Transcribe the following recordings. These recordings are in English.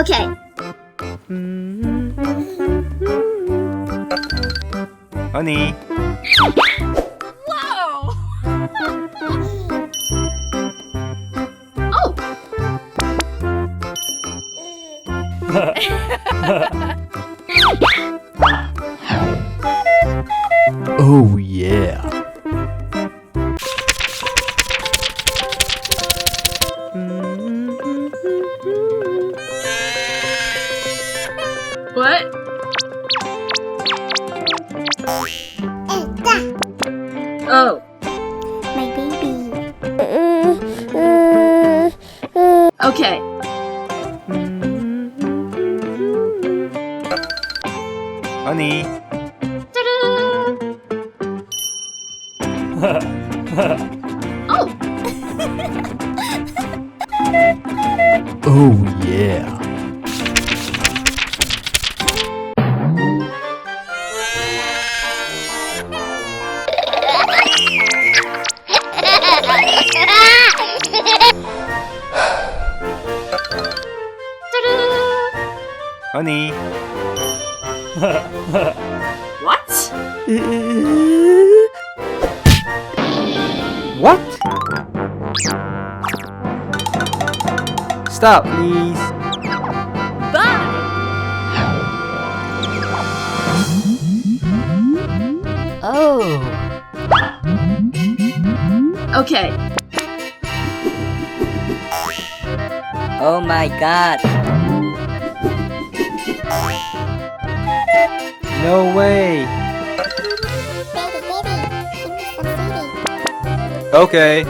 Okay. Honey. Whoa! Oh! Oh yeah. What? Oh. My baby. Okay. Honey. Oh. Oh yeah. Honey. What? What? Stop, please. Bye. Oh. Okay. Oh my god. No way. Okay.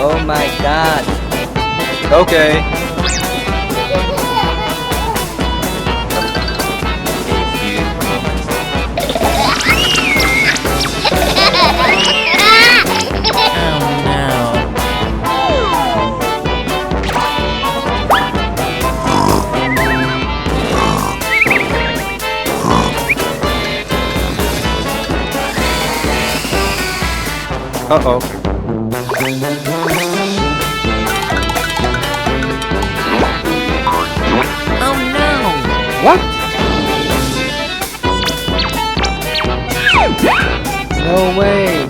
Oh my god. Okay. Uh-oh. Oh no. What? No way.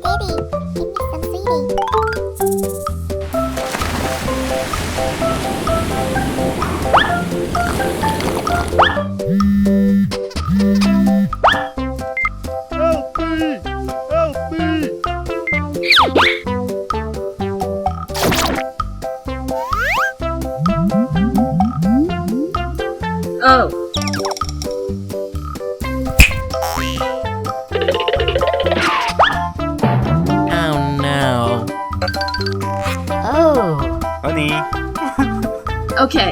Daddy, give me some sweetie. Help me! Help me! Oh. Oh no. Oh. Honey. Okay.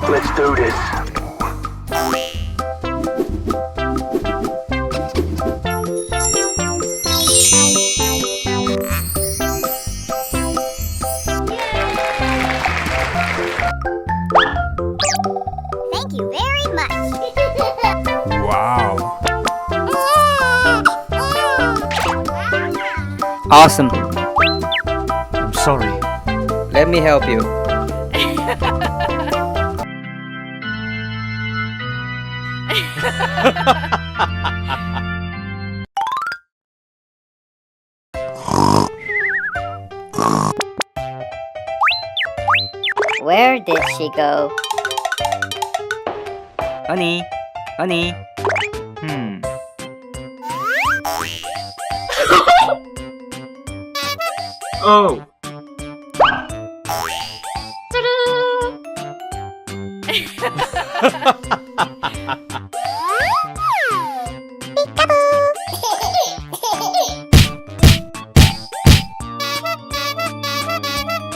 Let's do this. Thank you very much. Wow. Awesome. I'm sorry. Let me help you. Where did she go? Honey, honey. Oh.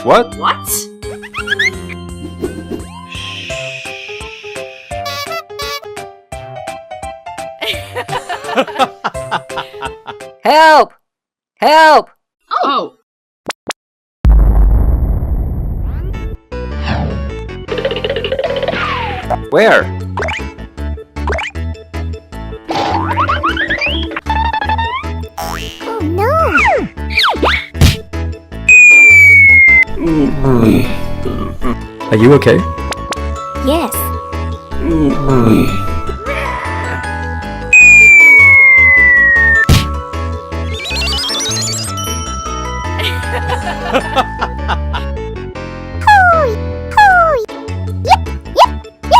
What? What? Help! Help! Oh. Where? Oh no! Are you okay? Yes. Hoi! Hoi! Yep! Yep! Yep!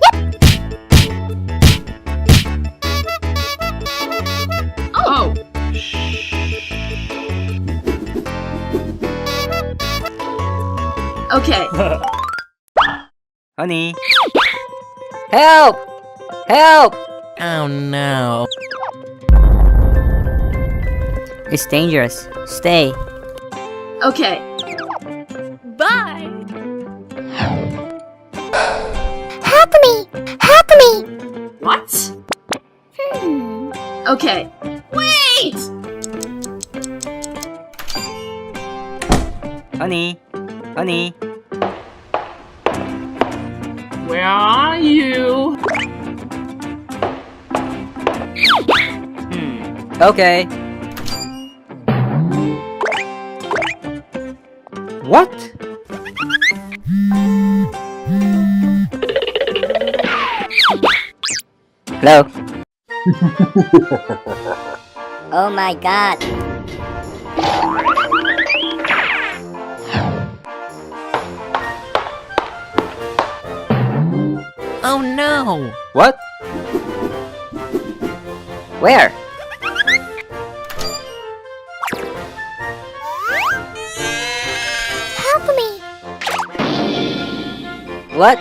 Yep! Oh. Okay. Honey. Help! Help! Oh no. It's dangerous. Stay. Okay. Bye. Help me! Help me! What? Okay. Wait! Honey, honey. Where are you? Okay. What? Hello? Oh my god. Oh no. What? Where? Help me! What?